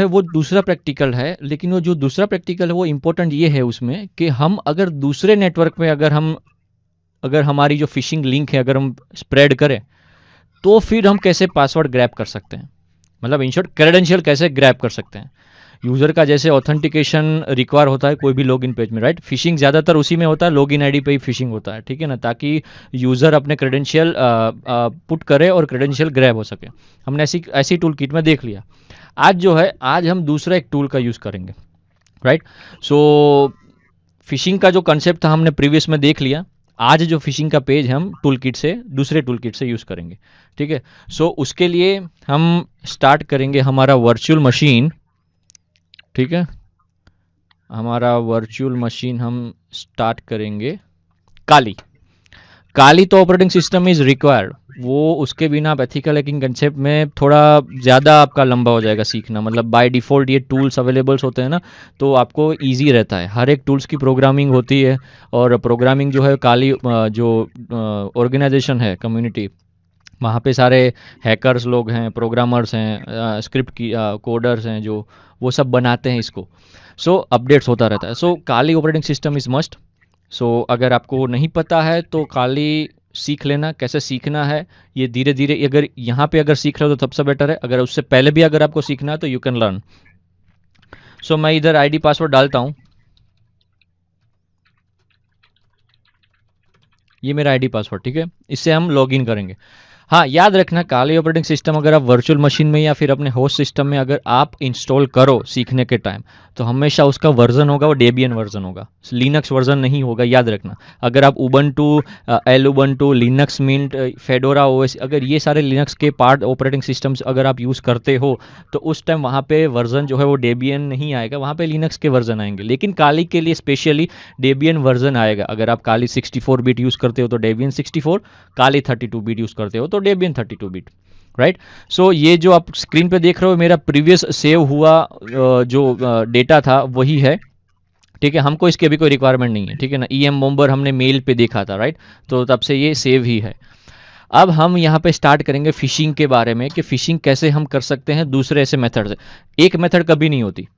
है वो दूसरा प्रैक्टिकल है, लेकिन वो जो दूसरा प्रैक्टिकल है वो इम्पोर्टेंट ये है उसमें कि हम अगर दूसरे नेटवर्क में अगर हमारी जो फिशिंग लिंक है अगर हम स्प्रेड करें, तो फिर हम कैसे पासवर्ड ग्रैब कर सकते हैं, मतलब इन शॉर्ट क्रेडेंशियल कैसे ग्रैब कर सकते हैं। यूजर का जैसे ऑथेंटिकेशन रिक्वायर होता है कोई भी लॉगिन पेज में, राइट। फिशिंग ज़्यादातर उसी में होता है, लॉगिन आईडी पे ही फिशिंग होता है, ठीक है ना, ताकि यूज़र अपने क्रेडेंशियल पुट करे और क्रेडेंशियल ग्रैब हो सके। हमने ऐसी ऐसी टूल किट में देख लिया। आज जो है, आज हम दूसरा एक टूल का यूज़ करेंगे, राइट। सो फिशिंग का जो कंसेप्ट था हमने प्रीवियस में देख लिया। आज जो फिशिंग का पेज हम टूल किट से दूसरे टूल किट से यूज़ करेंगे, ठीक है। सो उसके लिए हम स्टार्ट करेंगे हमारा वर्चुअल मशीन, ठीक है। हमारा वर्चुअल मशीन हम स्टार्ट करेंगे काली। काली तो ऑपरेटिंग सिस्टम इज रिक्वायर्ड, वो उसके बिना आप एथिकल हैकिंग कंसेप्ट में थोड़ा ज़्यादा आपका लंबा हो जाएगा सीखना। मतलब बाय डिफ़ॉल्ट ये टूल्स अवेलेबल्स होते हैं ना, तो आपको इजी रहता है। हर एक टूल्स की प्रोग्रामिंग होती है, और प्रोग्रामिंग जो है काली जो ऑर्गेनाइजेशन है, कम्युनिटी, वहाँ पे सारे हैकर्स लोग हैं, प्रोग्रामर्स हैं, स्क्रिप्ट की कोडर्स हैं, जो वो सब बनाते हैं इसको। सो अपडेट्स होता रहता है। सो काली ऑपरेटिंग सिस्टम इज़ मस्ट। सो अगर आपको नहीं पता है तो काली सीख लेना। कैसे सीखना है ये धीरे धीरे, अगर यहाँ पे अगर सीख रहे हो तो सबसे बेटर है। अगर उससे पहले भी अगर आपको सीखना है तो यू कैन लर्न। सो मैं इधर आईडी पासवर्ड डालता हूँ, ये मेरा आईडी पासवर्ड, ठीक है। इससे हम लॉगिन करेंगे। हाँ, याद रखना काली ऑपरेटिंग सिस्टम अगर आप वर्चुअल मशीन में या फिर अपने होस्ट सिस्टम में अगर आप इंस्टॉल करो सीखने के टाइम, तो हमेशा उसका वर्जन होगा वो डेबियन वर्जन होगा, लिनक्स वर्जन नहीं होगा, याद रखना। अगर आप Ubuntu, Lubuntu, Linux Mint, Fedora OS, अगर ये सारे लिनक्स के पार्ट ऑपरेटिंग सिस्टम्स अगर आप यूज़ करते हो, तो उस टाइम वहाँ पे वर्जन जो है वो डेबियन नहीं आएगा, वहाँ पे लिनक्स के वर्जन आएंगे। लेकिन काली के लिए स्पेशली डेबियन वर्जन आएगा। अगर आप काली 64 बिट यूज़ करते हो तो डेबियन 64, काली 32 बिट यूज़ करते हो तो डेबियन 32 बिट, राइट। सो ये जो आप स्क्रीन पे देख रहे हो मेरा प्रीवियस सेव हुआ जो डेटा था वही है, ठीक है। हमको इसकी अभी कोई रिक्वायरमेंट नहीं है, ठीक है ना। ई एम मोम्बर हमने मेल पे देखा था, राइट। तो तब से ये सेव ही है। अब हम यहाँ पे स्टार्ट करेंगे फिशिंग के बारे में, कि फिशिंग कैसे हम कर सकते हैं दूसरे ऐसे मेथड से। एक मेथड कभी नहीं होती,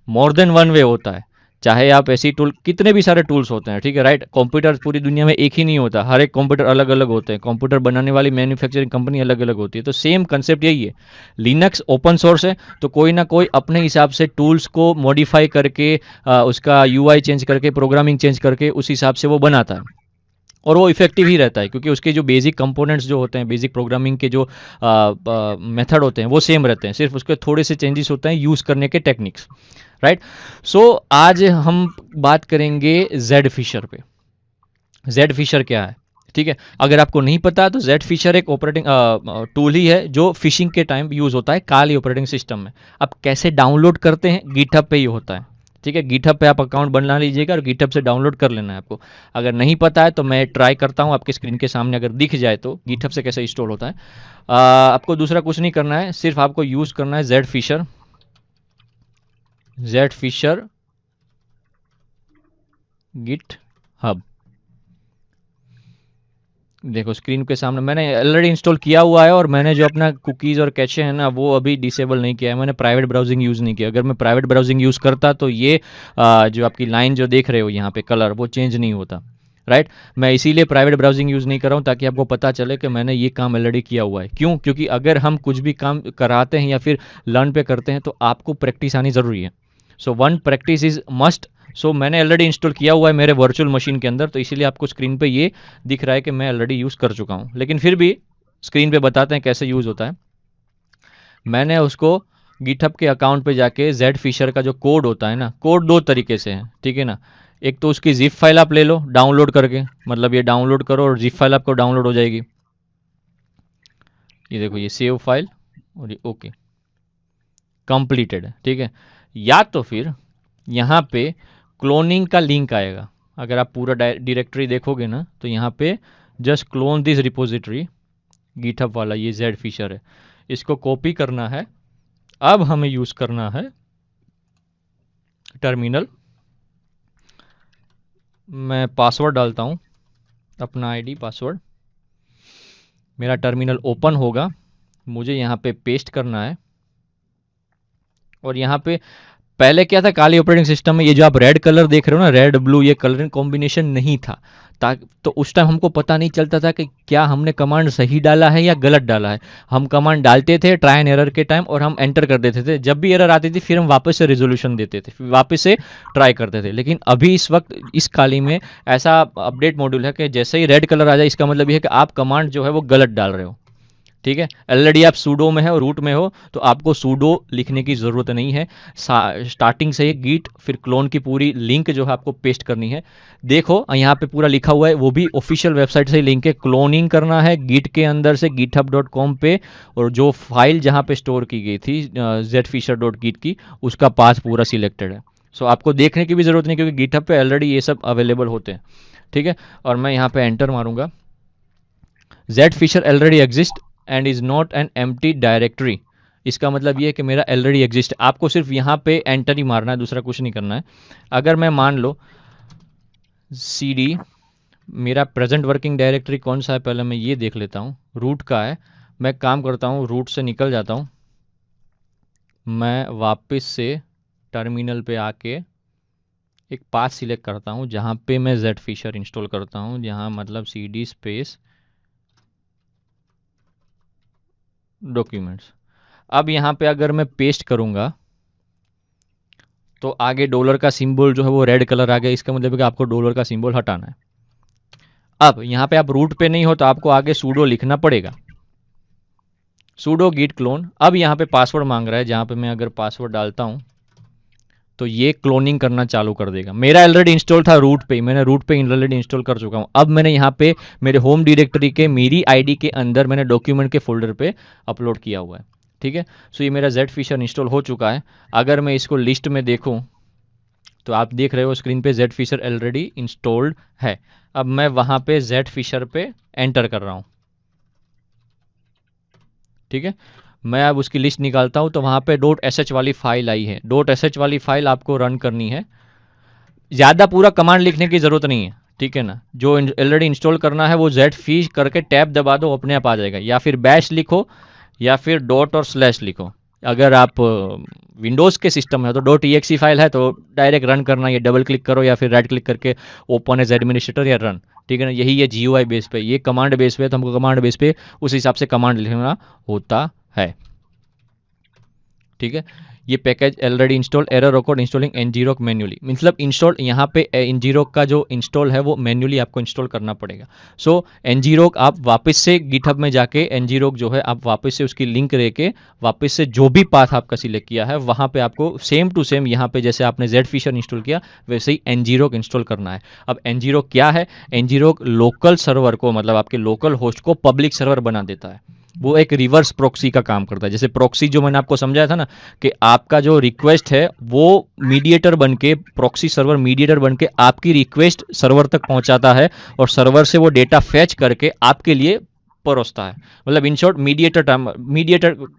मोर देन वन वे होता है। चाहे आप ऐसी टूल, कितने भी सारे टूल्स होते हैं, ठीक है, राइट। कंप्यूटर पूरी दुनिया में एक ही नहीं होता, हर एक कंप्यूटर अलग अलग होते हैं, कंप्यूटर बनाने वाली मैन्युफैक्चरिंग कंपनी अलग अलग होती है। तो सेम कंसेप्ट यही है। लिनक्स ओपन सोर्स है, तो कोई ना कोई अपने हिसाब से टूल्स को मॉडिफाई करके उसका यूआई चेंज करके, प्रोग्रामिंग चेंज करके उस हिसाब से वो बनाता है, और वो इफेक्टिव ही रहता है, क्योंकि उसके जो बेसिक कंपोनेंट्स जो होते हैं, बेसिक प्रोग्रामिंग के जो मेथड होते हैं वो सेम रहते हैं, सिर्फ उसके थोड़े से चेंजेस होते हैं यूज़ करने के टेक्निक्स, राइट। सो आज हम बात करेंगे जेड फिशर पे। जेड फिशर क्या है, ठीक है। अगर आपको नहीं पता तो जेड फिशर एक ऑपरेटिंग टूल ही है जो फिशिंग के टाइम यूज़ होता है काली ऑपरेटिंग सिस्टम में। अब कैसे डाउनलोड करते हैं, गिटहब पे ही होता है, ठीक है। गिटहब पे आप अकाउंट बना लीजिएगा और गिटहब से डाउनलोड कर लेना है आपको। अगर नहीं पता है तो मैं ट्राई करता हूँ आपके स्क्रीन के सामने, अगर दिख जाए तो गिटहब से कैसे इंस्टॉल होता है। आपको दूसरा कुछ नहीं करना है, सिर्फ आपको यूज़ करना है Zphisher. Zphisher GitHub, देखो स्क्रीन के सामने मैंने ऑलरेडी इंस्टॉल किया हुआ है, और मैंने जो अपना कुकीज़ और कैचे है ना वो अभी डिसेबल नहीं किया है। मैंने प्राइवेट ब्राउजिंग यूज़ नहीं किया। अगर मैं प्राइवेट ब्राउजिंग यूज़ करता तो ये जो आपकी लाइन जो देख रहे हो यहाँ पे कलर वो चेंज नहीं होता, राइट। मैं इसीलिए प्राइवेट ब्राउजिंग यूज़ नहीं कर रहा हूँ, ताकि आपको पता चले कि मैंने ये काम ऑलरेडी किया हुआ है। क्यों? क्योंकि अगर हम कुछ भी काम कराते हैं या फिर लर्न पे करते हैं तो आपको प्रैक्टिस आनी ज़रूरी है। So one practice is must. So मैंने ऑलरेडी इंस्टॉल किया हुआ है मेरे वर्चुअल मशीन के अंदर, तो इसीलिए आपको स्क्रीन पे ये दिख रहा है कि मैं ऑलरेडी यूज़ कर चुका हूँ, लेकिन फिर भी स्क्रीन पे बताते हैं कैसे यूज़ होता है। मैंने उसको गिटहब के अकाउंट पे जाके जेड फिशर का जो कोड होता है ना, कोड दो तरीके से है, ठीक है ना। एक तो उसकी जिप फाइल आप ले लो डाउनलोड करके, मतलब ये डाउनलोड करो और जिप फाइल आपको डाउनलोड हो जाएगी। ये देखो ये सेव फाइल, और ये ओके कंप्लीटेड है, ठीक है। या तो फिर यहाँ पे क्लोनिंग का लिंक आएगा। अगर आप पूरा डायरेक्टरी देखोगे ना तो यहाँ पे just clone this repository, GitHub वाला ये जेड फिशर है, इसको कॉपी करना है। अब हमें यूज़ करना है टर्मिनल। मैं पासवर्ड डालता हूँ, अपना आईडी पासवर्ड। मेरा टर्मिनल ओपन होगा, मुझे यहाँ पे पेस्ट करना है और यहाँ पे पहले क्या था, काली ऑपरेटिंग सिस्टम में ये जो आप रेड कलर देख रहे हो ना, रेड ब्लू, ये कलर कॉम्बिनेशन नहीं था। तो उस टाइम हमको पता नहीं चलता था कि क्या हमने कमांड सही डाला है या गलत डाला है। हम कमांड डालते थे ट्राई एंड एरर के टाइम और हम एंटर कर देते थे। जब भी एरर आती थी फिर हम वापस से रिजोल्यूशन देते थे, फिर वापस से ट्राई करते थे। लेकिन अभी इस वक्त इस काली में ऐसा अपडेट मॉड्यूल है कि जैसे ही रेड कलर आ जाए इसका मतलब ये है कि आप कमांड जो है वो गलत डाल रहे हो। ठीक है, ऑलरेडी आप सूडो में हो, रूट में हो, तो आपको सूडो लिखने की ज़रूरत नहीं है। स्टार्टिंग से ही गिट फिर क्लोन की पूरी लिंक जो है आपको पेस्ट करनी है। देखो यहाँ पे पूरा लिखा हुआ है, वो भी ऑफिशियल वेबसाइट से लिंक है। क्लोनिंग करना है गिट के अंदर से github.com पे, और जो फाइल जहाँ पे स्टोर की गई थी zfisher.git की, उसका पाथ पूरा सिलेक्टेड है। सो आपको देखने की भी ज़रूरत नहीं, क्योंकि गिटहब पे ऑलरेडी ये सब अवेलेबल होते हैं। ठीक है, और मैं यहाँ पे एंटर मारूंगा। zfisher already exist and is not an empty directory. इसका मतलब ये है कि मेरा ऑलरेडी एग्जिस्ट है। आपको सिर्फ यहाँ पे एंटर ही मारना है, दूसरा कुछ नहीं करना है। अगर मैं मान लो cd, मेरा प्रेजेंट वर्किंग डायरेक्टरी कौन सा है पहले मैं ये देख लेता हूँ। रूट का है। मैं काम करता हूँ, रूट से निकल जाता हूँ, मैं वापस से टर्मिनल पे आके एक पाथ सिलेक्ट करता हूँ जहाँ पे मैं zfisher इंस्टॉल करता हूँ, जहाँ मतलब cd स्पेस डॉक्यूमेंट्स। अब यहाँ पे अगर मैं पेस्ट करूँगा तो आगे डॉलर का सिंबल जो है वो रेड कलर आ गया। इसका मतलब है कि आपको डॉलर का सिंबल हटाना है। अब यहाँ पे आप रूट पे नहीं हो तो आपको आगे सूडो लिखना पड़ेगा, सूडो गिट क्लोन। अब यहाँ पे पासवर्ड मांग रहा है, जहाँ पे मैं अगर पासवर्ड डालता हूँ तो ये क्लोनिंग करना चालू कर देगा। मेरा ऑलरेडी इंस्टॉल था रूट पे, मैंने रूट पे ऑलरेडी इंस्टॉल कर चुका हूँ। अब मैंने यहाँ पे मेरे होम डायरेक्टरी के मेरी आईडी के अंदर मैंने डॉक्यूमेंट के फोल्डर पे अपलोड किया हुआ है। ठीक है, सो ये मेरा zfisher इंस्टॉल हो चुका है। अगर मैं इसको लिस्ट में देखूँ तो आप देख रहे हो स्क्रीन पे zfisher ऑलरेडी इंस्टॉल्ड है। अब मैं वहाँ पे zfisher पे एंटर कर रहा हूँ। ठीक है, मैं अब उसकी लिस्ट निकालता हूँ तो वहाँ पे .sh वाली फाइल आई है। .sh वाली फाइल आपको रन करनी है। ज़्यादा पूरा कमांड लिखने की ज़रूरत नहीं है, ठीक है ना। जो ऑलरेडी इंस्टॉल करना है वो zfish करके टैब दबा दो, अपने आप आ जाएगा। या फिर बैश लिखो या फिर डॉट और स्लैश लिखो। अगर आप विंडोज़ के सिस्टम है तो .exe फाइल है तो डायरेक्ट रन करना, ये डबल क्लिक करो या फिर राइट क्लिक करके ओपन एज एडमिनिस्ट्रेटर या रन। ठीक है ना, यही है GUI बेस पे, ये कमांड बेस पे, तो हमको कमांड बेस पे उस हिसाब से कमांड लिखना होता है। ठीक है, ये package already install, error record installing ngrok manually, मतलब इंस्टॉल यहाँ पे ngrok का जो इंस्टॉल है वो मैन्युअली आपको इंस्टॉल करना पड़ेगा। सो ngrok आप वापस से गिटहब में जाके ngrok जो है आप वापस से उसकी लिंक लेके वापस से जो भी पाथ आपका सिलेक्ट किया है वहाँ पे आपको सेम टू सेम यहाँ पे जैसे आपने zfisher इंस्टॉल किया वैसे ही ngrok इंस्टॉल करना है। अब ngrok क्या है, ngrok लोकल सर्वर को, मतलब आपके लोकल होस्ट को पब्लिक सर्वर बना देता है। वो एक रिवर्स प्रॉक्सी का काम करता है। जैसे प्रॉक्सी जो मैंने आपको समझाया था ना कि आपका जो रिक्वेस्ट है वो मीडिएटर बनके, प्रॉक्सी सर्वर मीडिएटर बनके आपकी रिक्वेस्ट सर्वर तक पहुंचाता है और सर्वर से वो डेटा फैच करके आपके लिए परोसता है। मतलब इन शॉर्ट मीडिएटर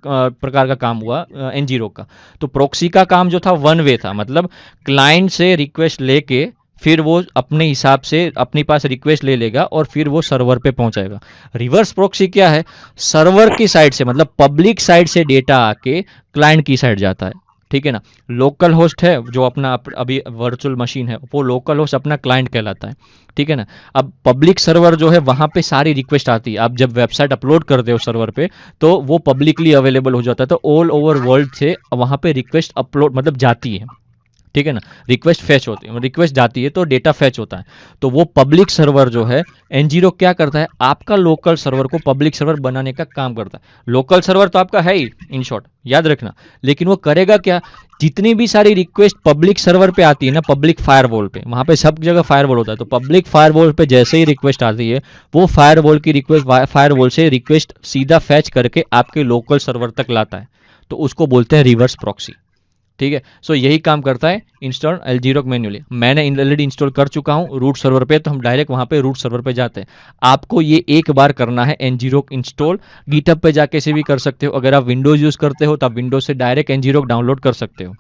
प्रकार का काम हुआ ngrok का। तो प्रॉक्सी का काम जो था वन वे था, मतलब क्लाइंट से रिक्वेस्ट लेके फिर वो अपने हिसाब से अपने पास रिक्वेस्ट ले लेगा और फिर वो सर्वर पे पहुंचाएगा। रिवर्स प्रॉक्सी क्या है, सर्वर की साइड से, मतलब पब्लिक साइड से डेटा आके क्लाइंट की साइड जाता है। ठीक है ना, लोकल होस्ट है जो अपना अभी वर्चुअल मशीन है, वो लोकल होस्ट अपना क्लाइंट कहलाता है। ठीक है ना, अब पब्लिक सर्वर जो है वहां पे सारी रिक्वेस्ट आती है। आप जब वेबसाइट अपलोड करते हो सर्वर पे तो वो पब्लिकली अवेलेबल हो जाता है, तो ऑल ओवर वर्ल्ड से वहां पे रिक्वेस्ट अपलोड मतलब जाती है। ठीक है ना, रिक्वेस्ट फैच होती है, रिक्वेस्ट जाती है तो डेटा फैच होता है। तो वो पब्लिक सर्वर जो है ngrok क्या करता है, आपका लोकल सर्वर को पब्लिक सर्वर बनाने का काम करता है। लोकल सर्वर तो आपका है ही इन शॉर्ट, याद रखना। लेकिन वो करेगा क्या, जितनी भी सारी रिक्वेस्ट पब्लिक सर्वर पे आती है ना, पब्लिक फायरवॉल पे, वहां पे सब जगह फायरवॉल होता है, तो पब्लिक फायरवॉल पे जैसे ही रिक्वेस्ट आती है वो फायरवॉल की रिक्वेस्ट, फायरवॉल से रिक्वेस्ट सीधा फैच करके आपके लोकल सर्वर तक लाता है। तो उसको बोलते हैं रिवर्स प्रॉक्सी। ठीक है, सो यही काम करता है इंस्टॉल ngrok मैन्युअली। मैंने ऑलरेडी इंस्टॉल कर चुका हूं रूट सर्वर पे, तो हम डायरेक्ट वहां पे रूट सर्वर पे जाते हैं। आपको ये एक बार करना है ngrok इंस्टॉल। गिटहब पे जाके से भी कर सकते हो, अगर आप विंडोज यूज करते हो तो आप विंडोज से डायरेक्ट ngrok डाउनलोड कर सकते हो।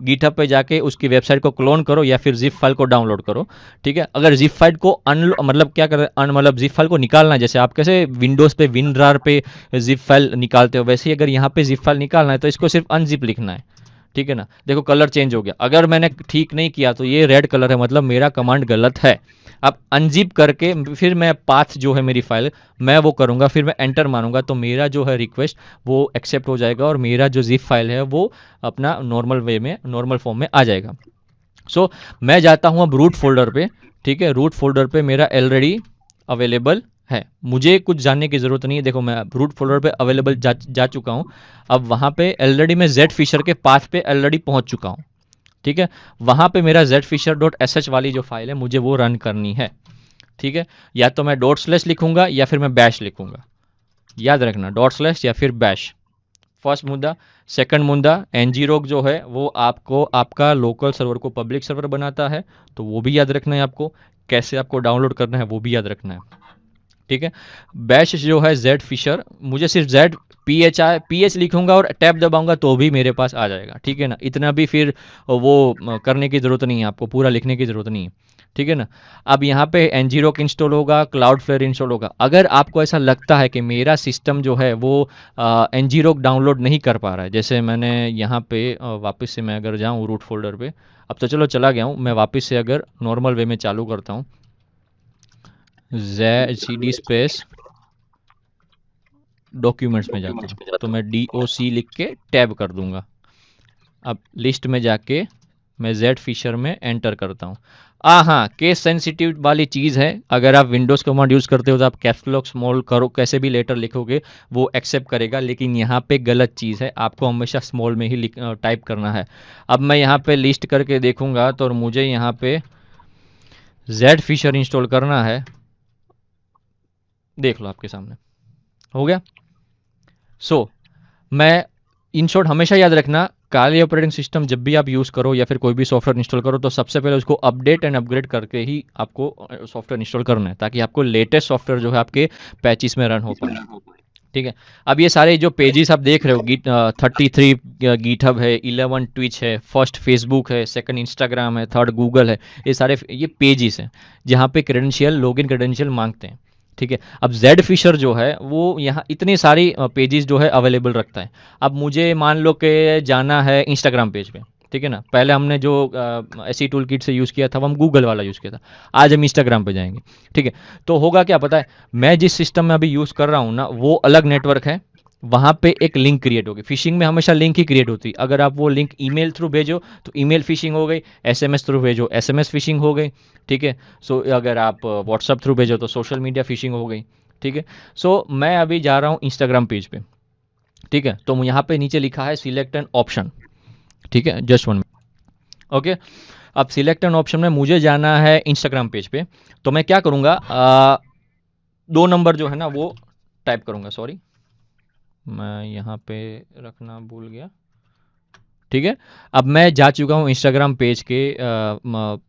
गिटहब पे जाके उसकी वेबसाइट को क्लोन करो या फिर जिप फाइल को डाउनलोड करो। ठीक है, अगर जिप फाइल को मतलब क्या कर मतलब जिप फाइल को निकालना है, जैसे आप कैसे विंडोज पे विनरार पे जिप फाइल निकालते हो, वैसे ही अगर यहाँ पे जिप फाइल निकालना है तो इसको सिर्फ अनजिप लिखना है। ठीक है ना, देखो कलर चेंज हो गया। अगर मैंने ठीक नहीं किया तो ये रेड कलर है, मतलब मेरा कमांड गलत है। अब अनजिप करके फिर मैं पाथ जो है मेरी फाइल मैं वो करूंगा, फिर मैं एंटर मारूंगा तो मेरा जो है रिक्वेस्ट वो एक्सेप्ट हो जाएगा और मेरा जो जिप फाइल है वो अपना नॉर्मल वे में नॉर्मल फॉर्म में आ जाएगा। सो मैं जाता हूँ अब रूट फोल्डर पे। ठीक है, रूट फोल्डर पे मेरा ऑलरेडी अवेलेबल है, मुझे कुछ जानने की ज़रूरत नहीं है। देखो मैं रूट फोल्डर पे अवेलेबल जा चुका हूँ। अब वहाँ पे ऑलरेडी मैं जेड फिशर के पाथ पे ऑलरेडी पहुँच चुका हूँ। ठीक है, वहाँ पे मेरा Zphisher dot S H वाली जो फाइल है मुझे वो रन करनी है। ठीक है, या तो मैं डॉट स्लैश लिखूंगा या फिर मैं बैश लिखूंगा। याद रखना डॉट स्लैश या फिर बैश, फर्स्ट मुद्दा। सेकंड मुद्दा, ngrok जो है वो आपको आपका लोकल सर्वर को पब्लिक सर्वर बनाता है, तो वो भी याद रखना है आपको। कैसे आपको डाउनलोड करना है वो भी याद रखना है। ठीक है, बैश जो है जेड फिशर, मुझे सिर्फ जेड पी एच लिखूंगा और टैब दबाऊंगा तो भी मेरे पास आ जाएगा। ठीक है ना, इतना भी फिर वो करने की ज़रूरत नहीं है आपको, पूरा लिखने की ज़रूरत नहीं है। ठीक है ना, अब यहाँ पे ngrok इंस्टॉल होगा, क्लाउडफ्लेयर इंस्टॉल होगा। अगर आपको ऐसा लगता है कि मेरा सिस्टम जो है वो ngrok डाउनलोड नहीं कर पा रहा है, जैसे मैंने यहाँ पे वापस से मैं अगर जाऊँ रूट फोल्डर पे, अब तो चलो चला गया हूँ, मैं वापस से अगर नॉर्मल वे में चालू करता हूँ, cd स्पेस डॉक्यूमेंट्स में जाता हूँ, तो मैं doc लिख के टैब कर दूंगा। अब लिस्ट में जाके मैं जेड फिशर में एंटर करता हूँ। हाँ, केस सेंसिटिव वाली चीज़ है, अगर आप विंडोज़ कमांड यूज़ करते हो तो आप कैप्स लॉक स्मॉल करो, कैसे भी लेटर लिखोगे वो एक्सेप्ट करेगा, लेकिन यहाँ पे गलत चीज़ है, आपको हमेशा स्मॉल में ही टाइप करना है। अब मैं यहाँ पे लिस्ट करके देखूंगा तो मुझे यहाँ पे जेड फिशर इंस्टॉल करना है, देख लो आपके सामने हो गया। सो मैं इन शॉर्ट हमेशा याद रखना, काली ऑपरेटिंग सिस्टम जब भी आप यूज़ करो या फिर कोई भी सॉफ्टवेयर इंस्टॉल करो तो सबसे पहले उसको अपडेट एंड अपग्रेड करके ही आपको सॉफ्टवेयर इंस्टॉल करना है, ताकि आपको लेटेस्ट सॉफ्टवेयर जो है आपके पैचेस में रन हो पाए। ठीक है, अब ये सारे जो पेजेस आप देख रहे हो, 33 गिटहब है, 11 ट्विच है, फर्स्ट फेसबुक है, सेकंड इंस्टाग्राम है, थर्ड गूगल है, ये सारे ये पेजेस हैं जहाँ पे क्रेडेंशियल लॉगिन क्रेडेंशियल मांगते हैं। ठीक है, अब जेड फिशर जो है वो यहाँ इतनी सारी पेजेस जो है अवेलेबल रखता है। अब मुझे मान लो कि जाना है इंस्टाग्राम पेज पे, ठीक है ना, पहले हमने जो ऐसी टूल किट से यूज़ किया था वो हम गूगल वाला यूज़ किया था, आज हम इंस्टाग्राम पे जाएंगे। ठीक है, तो होगा क्या पता है, मैं जिस सिस्टम में अभी यूज़ कर रहा हूँ ना वो अलग नेटवर्क है, वहाँ पे एक लिंक क्रिएट होगी। फिशिंग में हमेशा लिंक ही क्रिएट होती है, अगर आप वो लिंक ईमेल थ्रू भेजो तो ईमेल फिशिंग हो गई, एसएमएस थ्रू भेजो एसएमएस फिशिंग हो गई। ठीक है, सो अगर आप व्हाट्सअप थ्रू भेजो तो सोशल मीडिया फिशिंग हो गई। ठीक है, सो मैं अभी जा रहा हूँ इंस्टाग्राम पेज पे। ठीक है, तो यहाँ पे नीचे लिखा है सिलेक्ट एन ऑप्शन। ठीक है, जस्ट वन मिनट। ओके, अब सिलेक्ट एन ऑप्शन में मुझे जाना है इंस्टाग्राम पेज पे, तो मैं क्या करूँगा, 2 नंबर जो है ना वो टाइप करूँगा। सॉरी, मैं यहाँ पे रखना भूल गया। ठीक है, अब मैं जा चुका हूँ इंस्टाग्राम पेज के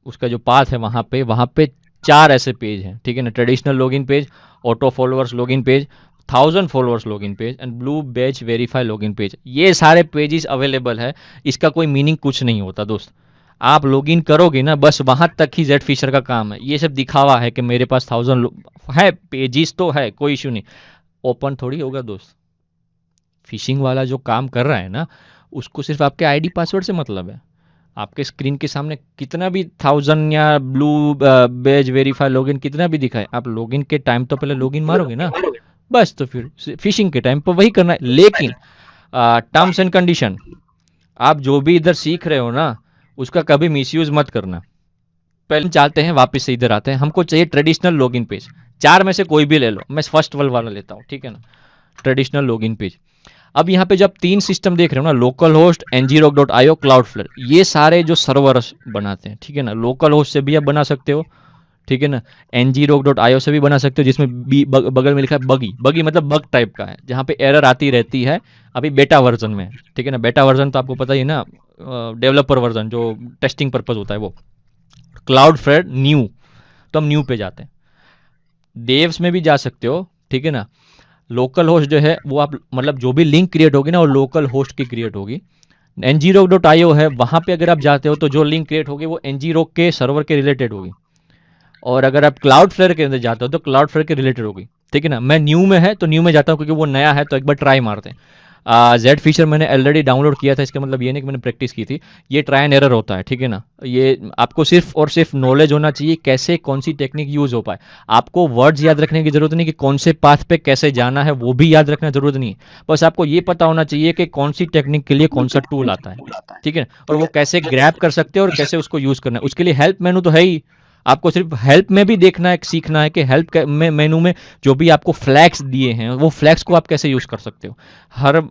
उसका जो पाथ है वहाँ पे 4 ऐसे पेज हैं। ठीक है ना, traditional login page, auto followers login page, 1000 followers login page and blue badge verify login page, ये सारे पेजेस अवेलेबल है। इसका कोई मीनिंग कुछ नहीं होता दोस्त, आप लॉगिन करोगे ना बस वहाँ तक ही जेड फिशर का काम है, ये सब दिखावा है कि मेरे पास 1000 है, पेजेस तो है, कोई इशू नहीं, ओपन थोड़ी होगा दोस्त। फिशिंग वाला जो काम कर रहा है ना उसको सिर्फ आपके आईडी पासवर्ड से मतलब है। आपके स्क्रीन के सामने कितना भी 1000 या ब्लू बैज वेरीफाई लॉगिन कितना भी दिखाए, आप लॉगिन के टाइम तो पहले लॉगिन मारोगे ना, बस तो फिर फिशिंग के टाइम पर वही करना है। लेकिन टर्म्स एंड कंडीशन, आप जो भी इधर सीख रहे हो ना उसका कभी मिसयूज मत करना। पहले चाहते हैं, वापस से इधर आते हैं, हमको चाहिए ट्रेडिशनल लॉगिन पेज, 4 में से कोई भी ले लो, मैं फर्स्ट वाला लेता हूँ। ठीक है ना, ट्रेडिशनल लॉगिन पेज। अब यहाँ पे जब 3 सिस्टम देख रहे हो ना, लोकल होस्ट, ngrok.io, क्लाउडफ्लेयर, ये सारे जो सर्वर्स बनाते हैं। ठीक है ना, लोकल होस्ट से भी आप बना सकते हो, ठीक है ना, ngrok.io से भी बना सकते हो, जिसमें बगल में लिखा है बगी, बगी मतलब बग टाइप का है, जहाँ पे एरर आती रहती है, अभी बेटा वर्जन में। ठीक है ना, बेटा वर्जन तो आपको पता ही है ना, डेवलपर वर्जन जो टेस्टिंग पर्पज होता है वो। क्लाउडफ्लेयर न्यू, तो हम न्यू पे जाते हैं, देव्स में भी जा सकते हो। ठीक है ना, लोकल होस्ट जो है वो आप मतलब जो भी लिंक क्रिएट होगी ना वो लोकल होस्ट की क्रिएट होगी। ngrok.io है, वहाँ पे अगर आप जाते हो तो जो लिंक क्रिएट होगी वो ngrok के सर्वर के रिलेटेड होगी, और अगर आप क्लाउडफ्लेयर के अंदर जाते हो तो क्लाउडफ्लेयर के रिलेटेड होगी। ठीक है ना, मैं न्यू में है तो न्यू में जाता हूँ क्योंकि वो नया है, तो एक बार ट्राई मारते हैं। जेड फीचर मैंने ऑलरेडी डाउनलोड किया था, इसका मतलब ये नहीं कि मैंने प्रैक्टिस की थी। ये ट्राई एंड एरर होता है, ठीक है ना। ये आपको सिर्फ और सिर्फ नॉलेज होना चाहिए कैसे कौन सी टेक्निक यूज हो पाए। आपको वर्ड्स याद रखने की जरूरत नहीं कि कौन से पाथ पे कैसे जाना है, वो भी याद रखना जरूरत नहीं है। बस आपको ये पता होना चाहिए कि कौन सी टेक्निक के लिए कौन सा टूल आता है, ठीक है, और वो कैसे ग्रैब कर सकते हैं और कैसे उसको यूज करना है। उसके लिए हेल्प मेनू तो है ही। आपको सिर्फ हेल्प में भी देखना है, सीखना है कि हेल्प में मेनू में जो भी आपको फ्लैग्स दिए हैं वो फ्लैग्स को आप कैसे यूज कर सकते हो।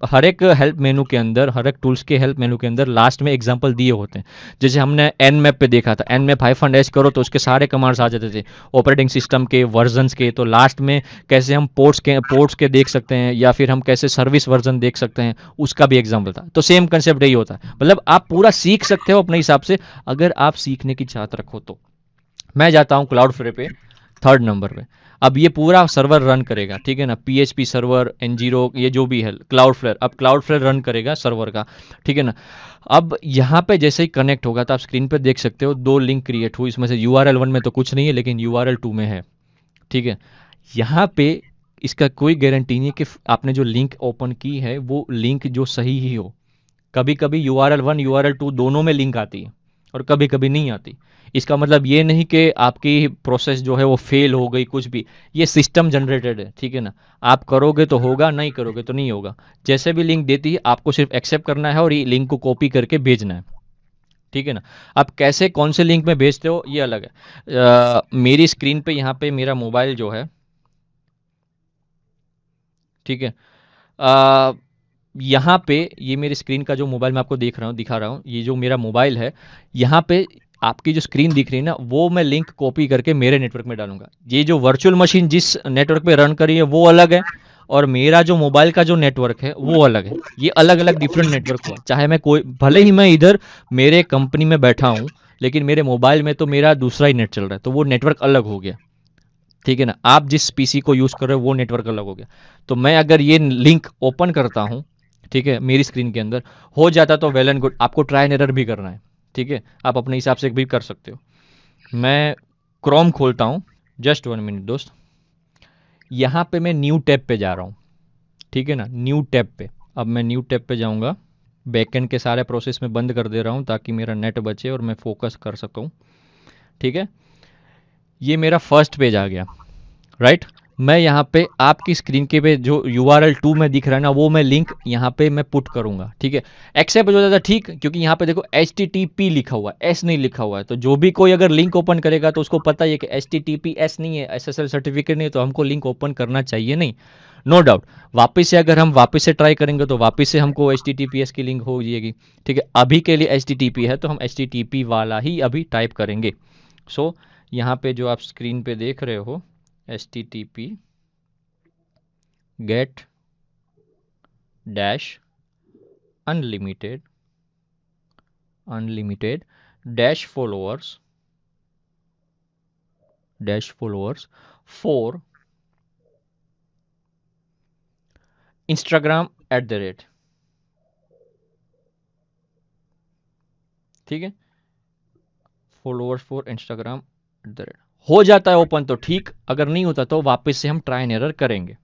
हर एक हेल्प मेनू के अंदर, हर एक टूल्स के हेल्प मेनू के अंदर लास्ट में एग्जांपल दिए होते हैं। जैसे हमने एन मैप पे देखा था, एन मैप -s करो तो उसके सारे कमांड्स आ जाते थे ऑपरेटिंग सिस्टम के वर्जन्स के। तो लास्ट में कैसे हम पोर्ट्स के देख सकते हैं, या फिर हम कैसे सर्विस वर्जन देख सकते हैं, उसका भी एग्जाम्पल था। तो सेम कंसेप्ट यही होता है, मतलब आप पूरा सीख सकते हो अपने हिसाब से, अगर आप सीखने की चाहत रखो तो। मैं जाता हूँ क्लाउडफ्लेयर पे, थर्ड नंबर पे। अब ये पूरा सर्वर रन करेगा, ठीक है ना, PHP सर्वर, N0, ये जो भी है क्लाउडफ्लेयर, अब क्लाउडफ्लेयर रन करेगा सर्वर का, ठीक है ना। अब यहाँ पे जैसे ही कनेक्ट होगा तो आप स्क्रीन पे देख सकते हो दो लिंक क्रिएट हुई, इसमें से URL 1 में तो कुछ नहीं है, लेकिन URL 2 में है, ठीक है। यहाँ पे इसका कोई गारंटी नहीं है कि आपने जो लिंक ओपन की है वो लिंक जो सही ही हो। कभी कभी URL 1 URL 2 दोनों में लिंक आती है और कभी कभी नहीं आती। इसका मतलब ये नहीं कि आपकी प्रोसेस जो है वो फेल हो गई, कुछ भी। ये सिस्टम जनरेटेड है, ठीक है ना। आप करोगे तो होगा, नहीं करोगे तो नहीं होगा। जैसे भी लिंक देती है आपको सिर्फ एक्सेप्ट करना है और ये लिंक को कॉपी करके भेजना है, ठीक है ना। आप कैसे कौन से लिंक में भेजते हो ये अलग है। मेरी स्क्रीन पे यहाँ पे मेरा मोबाइल जो है, ठीक है, यहाँ पे ये मेरी स्क्रीन का जो मोबाइल मैं आपको दिखा रहा हूँ, ये जो मेरा मोबाइल है, यहाँ पे आपकी जो स्क्रीन दिख रही है ना, वो मैं लिंक कॉपी करके मेरे नेटवर्क में डालूंगा। ये जो वर्चुअल मशीन जिस नेटवर्क पे रन कर रही है वो अलग है, और मेरा जो मोबाइल का जो नेटवर्क है वो अलग है। ये अलग अलग डिफरेंट नेटवर्क हुआ। चाहे मैं कोई, भले ही मैं इधर मेरे कंपनी में बैठा हूँ, लेकिन मेरे मोबाइल में तो मेरा दूसरा ही नेट चल रहा है, तो वो नेटवर्क अलग हो गया, ठीक है ना। आप जिस पीसी को यूज कर रहे हो वो नेटवर्क अलग हो गया। तो मैं अगर ये लिंक ओपन करता हूँ, ठीक है, मेरी स्क्रीन के अंदर हो जाता तो वेल एंड गुड। आपको ट्राई एंड एरर भी करना है, ठीक है, आप अपने हिसाब से भी कर सकते हो। मैं क्रोम खोलता हूँ, जस्ट 1 मिनट दोस्त। यहाँ पे मैं न्यू टैब पे जा रहा हूँ, ठीक है ना, न्यू टैब पे। अब मैं न्यू टैब पे जाऊँगा, बैकएंड के सारे प्रोसेस में बंद कर दे रहा हूँ ताकि मेरा नेट बचे और मैं फोकस कर सकूँ, ठीक है। ये मेरा फर्स्ट पेज आ गया, राइट। मैं यहाँ पे आपकी स्क्रीन के पे जो URL 2 में दिख रहा है ना, वो मैं लिंक यहाँ पे मैं पुट करूंगा, ठीक है। एक्सेप्ट हो जाता है, ठीक, क्योंकि यहाँ पे देखो HTTP लिखा हुआ है, S नहीं लिखा हुआ है। तो जो भी कोई अगर लिंक ओपन करेगा तो उसको पता ही है कि HTTPS नहीं है, SSL सर्टिफिकेट नहीं है, तो हमको लिंक ओपन करना चाहिए नहीं, नो डाउट। वापस से अगर हम वापस से ट्राई करेंगे तो वापस से हमको HTTPS की लिंक हो जाएगी, ठीक है। अभी के लिए HTTP है तो हम HTTP वाला ही अभी टाइप करेंगे। सो यहाँ पे जो आप स्क्रीन पे देख रहे हो, HTTP get dash unlimited dash followers for Instagram @ ठीक है, फॉलोअर्स फॉर Instagram @ हो जाता है ओपन तो ठीक, अगर नहीं होता तो वापस से हम ट्राई एंड एरर करेंगे।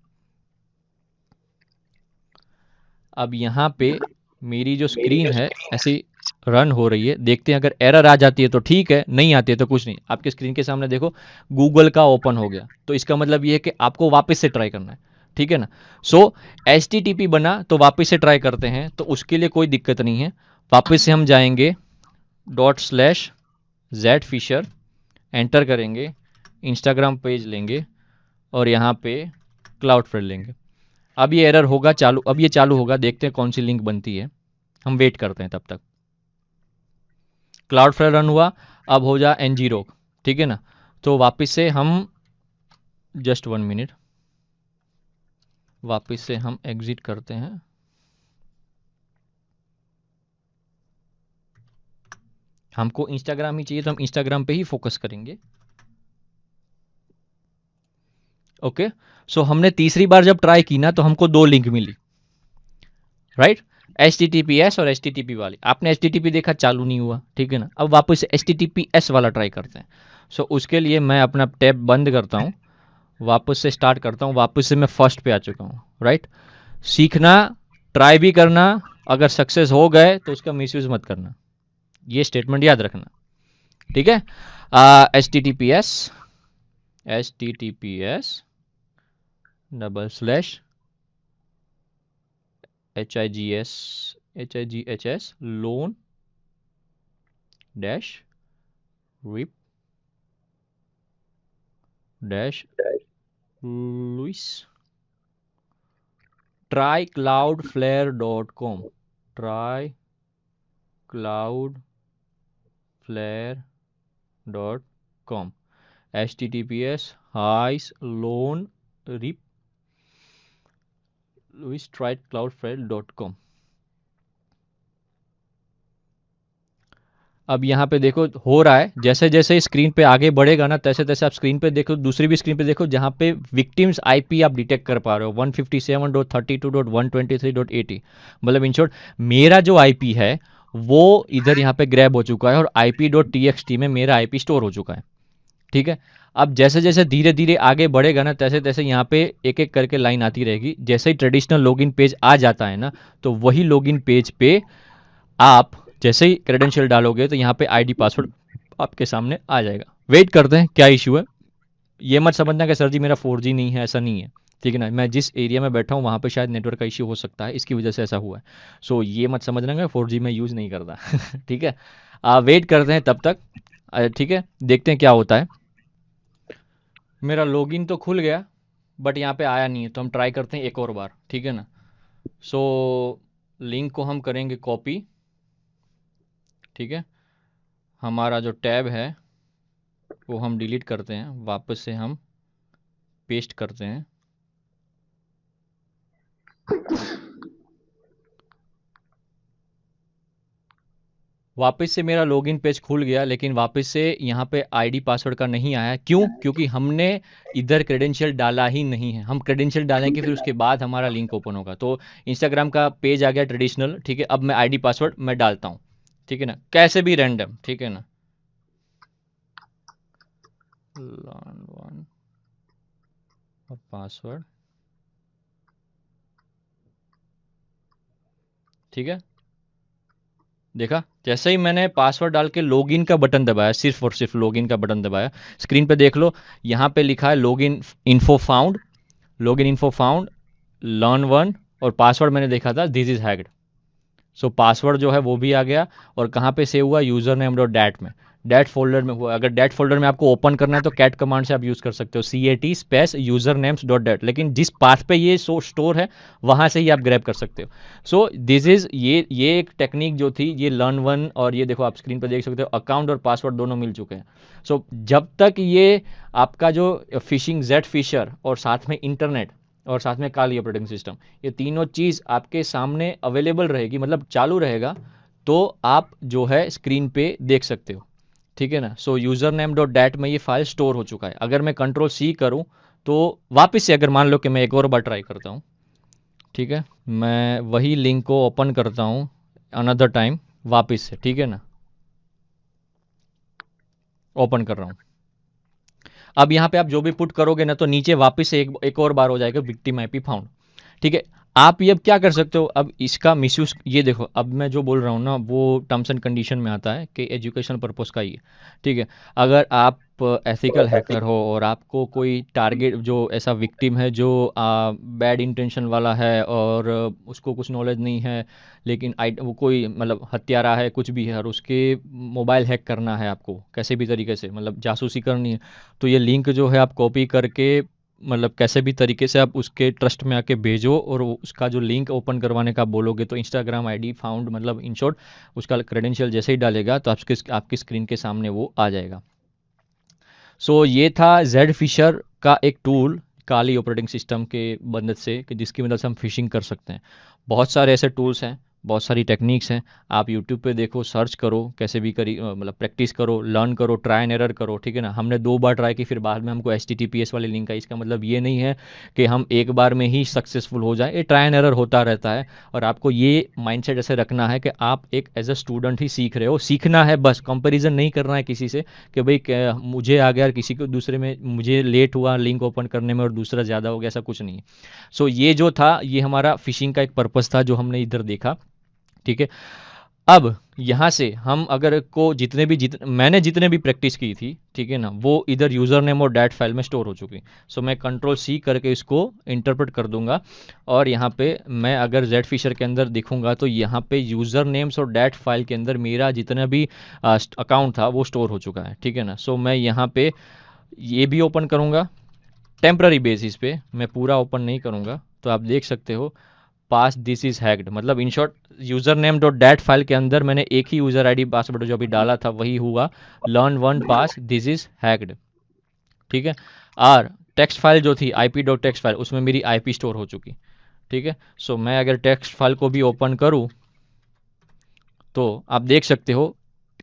अब यहाँ पे मेरी जो स्क्रीन है ऐसी रन हो रही है, देखते हैं अगर एरर आ जाती है तो ठीक है, नहीं आती है तो कुछ नहीं। आपके स्क्रीन के सामने देखो गूगल का ओपन हो गया, तो इसका मतलब ये है कि आपको वापस से ट्राई करना है, ठीक है ना। सो HTTP बना तो वापस से ट्राई करते हैं, तो उसके लिए कोई दिक्कत नहीं है। वापस से हम जाएंगे ./zfisher, एंटर करेंगे, इंस्टाग्राम पेज लेंगे और यहाँ पे क्लाउडफ्लेयर लेंगे। अब ये एरर होगा चालू, अब ये चालू होगा, देखते हैं कौन सी लिंक बनती है, हम वेट करते हैं तब तक। क्लाउडफ्लेयर रन हुआ, अब हो जा N0, ठीक है ना। तो वापस से हम जस्ट 1 मिनट, वापस से हम एग्जिट करते हैं। हमको इंस्टाग्राम ही चाहिए तो हम इंस्टाग्राम पे ही फोकस करेंगे। ओके, सो हमने तीसरी बार जब ट्राई की ना तो हमको दो लिंक मिली, राइट, HTTPS और HTTP वाली। आपने HTTP देखा चालू नहीं हुआ, ठीक है ना। अब वापस से HTTPS वाला ट्राई करते हैं। सो उसके लिए मैं अपना टैब बंद करता हूँ, वापस से स्टार्ट करता हूँ, वापस से मैं फर्स्ट पे आ चुका हूँ, राइट। सीखना ट्राई भी करना, अगर सक्सेस हो गए तो उसका मिसयूज मत करना, ये स्टेटमेंट याद रखना, ठीक है। https /highs loan dash rip dash luis trycloudflare.com trycloudflare.com https highs loan rip luis trycloudflare.com। अब यहाँ पे देखो हो रहा है, जैसे जैसे स्क्रीन पे आगे बढ़ेगा ना, तैसे तैसे आप स्क्रीन पे देखो, दूसरी भी स्क्रीन पे देखो जहाँ पे विक्टिम्स आईपी आप डिटेक्ट कर पा रहे हो 157.32.123.80। मतलब इन शॉर्ट मेरा जो आईपी है वो इधर यहाँ पे ग्रैब हो चुका है और IP.txt में मेरा आईपी स्टोर हो चुका है, ठीक है। अब जैसे जैसे धीरे धीरे आगे बढ़ेगा ना, तैसे तैसे यहाँ पे एक एक करके लाइन आती रहेगी। जैसे ही ट्रेडिशनल लॉगिन पेज आ जाता है ना, तो वही लॉगिन पेज पे आप जैसे ही क्रेडेंशियल डालोगे तो यहाँ पे आईडी पासवर्ड आपके सामने आ जाएगा। वेट करते हैं क्या इशू है। ये मत समझना कि सर जी मेरा 4G नहीं है, ऐसा नहीं है, ठीक है ना। मैं जिस एरिया में बैठा हूँ वहाँ पे शायद नेटवर्क का इशू हो सकता है, इसकी वजह से ऐसा हुआ है। सो ये मत समझना कि 4G मैं यूज़ नहीं करता ठीक है। वेट करते हैं तब तक, ठीक है, देखते हैं क्या होता है। मेरा लॉगिन तो खुल गया बट यहाँ पे आया नहीं है, तो हम ट्राई करते हैं एक और बार, ठीक है ना। सो लिंक को हम करेंगे कॉपी, ठीक है। हमारा जो टैब है वो हम डिलीट करते हैं, वापस से हम पेस्ट करते हैं। वापस से मेरा लॉगिन पेज खुल गया, लेकिन वापस से यहाँ पे आईडी पासवर्ड का नहीं आया। क्यों? क्योंकि हमने इधर क्रेडेंशियल डाला ही नहीं है। हम क्रेडेंशियल डालेंगे फिर उसके बाद हमारा लिंक ओपन होगा। तो इंस्टाग्राम का पेज आ गया ट्रेडिशनल, ठीक है। अब मैं आईडी पासवर्ड मैं डालता हूँ, ठीक है ना, कैसे भी रैंडम, ठीक है ना। और पासवर्ड, ठीक है। देखा, जैसे ही मैंने पासवर्ड डाल के लॉगिन का बटन दबाया, सिर्फ और सिर्फ लॉगिन का बटन दबाया, स्क्रीन पे देख लो यहाँ पे लिखा है login info found, login info found learn one, और पासवर्ड मैंने देखा था this is hacked. So password जो है वो भी आ गया। और कहाँ पे सेव हुआ? यूजर नेम डॉट डैट में, डैट फोल्डर में हुआ। अगर डैट फोल्डर में आपको ओपन करना है तो कैट कमांड से आप यूज कर सकते हो, CAT space user names dot that. लेकिन जिस पाथ पे ये स्टोर है वहां से ही आप ग्रैब कर सकते हो। सो दिस इज ये एक टेक्निक जो थी, ये लर्न वन, और ये देखो आप स्क्रीन पर देख सकते हो अकाउंट और पासवर्ड दोनों मिल चुके हैं। सो जब तक ये आपका जो फिशिंग जेड फिशर और साथ में इंटरनेट और साथ में काली ऑपरेटिंग सिस्टम, ये तीनों चीज़ आपके सामने अवेलेबल रहेगी, मतलब चालू रहेगा, तो आप जो है स्क्रीन पे देख सकते हो, ठीक है ना। सो यूजर नेम डॉट डैट में ये फाइल स्टोर हो चुका है। अगर मैं Ctrl+C करूं तो वापस से, अगर मान लो कि मैं एक और बार ट्राई करता हूं, ठीक है, मैं वही लिंक को ओपन करता हूं अनदर टाइम वापस से, ठीक है ना, ओपन कर रहा हूं। अब यहाँ पे आप जो भी पुट करोगे ना, तो नीचे वापस से एक और बार हो जाएगा विक्टिम आईपी फाउंड, ठीक है। आप ये अब क्या कर सकते हो, अब इसका मिसयूज, ये देखो अब मैं जो बोल रहा हूँ ना वो टर्म्स एंड कंडीशन में आता है कि एजुकेशन पर्पस का ही है, ठीक है। अगर आप एथिकल हैकर हो और आपको कोई टारगेट, जो ऐसा विक्टिम है जो बैड इंटेंशन वाला है और उसको कुछ नॉलेज नहीं है, लेकिन वो कोई मतलब हत्यारा है, कुछ भी है, और उसके मोबाइल हैक करना है आपको कैसे भी तरीके से, मतलब जासूसी करनी है, तो ये लिंक जो है आप कॉपी करके, मतलब कैसे भी तरीके से आप उसके ट्रस्ट में आके भेजो, और उसका जो लिंक ओपन करवाने का बोलोगे तो इंस्टाग्राम आईडी फाउंड, मतलब इन शॉर्ट उसका क्रेडेंशियल जैसे ही डालेगा तो आपकी स्क्रीन के सामने वो आ जाएगा। सो ये था जेड फिशर का एक टूल काली ऑपरेटिंग सिस्टम के मदद से, कि जिसकी मदद से हम फिशिंग कर सकते हैं। बहुत सारे ऐसे टूल्स हैं, बहुत सारी टेक्निक्स हैं, आप यूट्यूब पे देखो, सर्च करो, कैसे भी करी मतलब प्रैक्टिस करो, लर्न करो, ट्राई एंड एरर करो, ठीक है ना। हमने 2 बार ट्राई की, फिर बाद में हमको HTTPS वाली लिंक आई। इसका मतलब ये नहीं है कि हम एक बार में ही सक्सेसफुल हो जाए, ये ट्राई एंड एरर होता रहता है। और आपको ये माइंडसेट ऐसे रखना है कि आप एक एज अ स्टूडेंट ही सीख रहे हो, सीखना है बस, कंपैरिजन नहीं करना है किसी से कि भाई मुझे आ गया और किसी को दूसरे में मुझे लेट हुआ लिंक ओपन करने में और दूसरा ज़्यादा हो गया, ऐसा कुछ नहीं है। सो ये जो था, ये हमारा फिशिंग का एक पर्पस था जो हमने इधर देखा, ठीक है। अब यहाँ से हम अगर को मैंने जितने भी प्रैक्टिस की थी, ठीक है ना, वो इधर यूज़र नेम और डैट फाइल में स्टोर हो चुकी। सो मैं कंट्रोल C करके इसको इंटरप्रेट कर दूंगा, और यहाँ पे मैं अगर जेड फिशर के अंदर दिखूंगा तो यहाँ पे यूज़र नेम्स और डैट फाइल के अंदर मेरा जितना भी अकाउंट था वो स्टोर हो चुका है, ठीक है ना। सो मैं यहाँ पे ये भी ओपन करूँगा, टेम्प्ररी बेसिस पे, मैं पूरा ओपन नहीं करूँगा। तो आप देख सकते हो, पास दिस इज हैक्ड, मतलब in short user name dot that file के अंदर मैंने एक ही यूजर आईडी पासवर्ड जो अभी डाला था वही हुआ, learn one pass this is hacked, ठीक है। और टेक्स्ट फाइल जो थी आईपी डॉट टेक्स्ट फाइल, उसमें मेरी आईपी स्टोर हो चुकी, ठीक है। सो मैं अगर टेक्स्ट फाइल को भी ओपन करूं तो आप देख सकते हो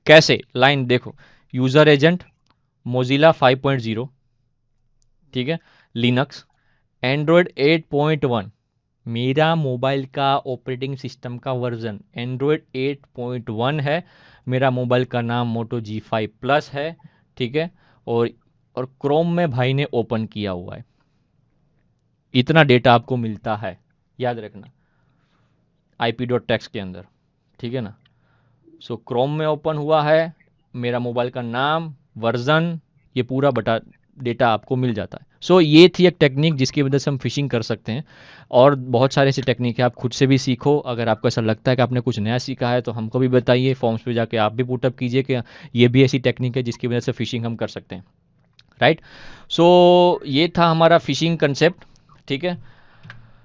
कैसे लाइन देखो, यूजर एजेंट मोजिला 5.0, ठीक है, लिनक्स, एंड्रॉयड 8.1, मेरा मोबाइल का ऑपरेटिंग सिस्टम का वर्जन एंड्रॉयड 8.1 है, मेरा मोबाइल का नाम मोटो G5 प्लस है, ठीक है। और और क्रोम में भाई ने ओपन किया हुआ है, इतना डेटा आपको मिलता है, याद रखना, IP.text के अंदर, ठीक है ना। सो क्रोम में ओपन हुआ है, मेरा मोबाइल का नाम, वर्जन, ये पूरा बटा डेटा आपको मिल जाता है। सो ये थी एक टेक्निक जिसकी वजह से हम फिशिंग कर सकते हैं। और बहुत सारे ऐसी टेक्निक है, आप खुद से भी सीखो। अगर आपको ऐसा लगता है कि आपने कुछ नया सीखा है तो हमको भी बताइए, फॉर्म्स पे जाके आप भी पुटअप कीजिए कि ये भी ऐसी टेक्निक है जिसकी वजह से फिशिंग हम कर सकते हैं, राइट। सो ये था हमारा फिशिंग कंसेप्ट, ठीक है।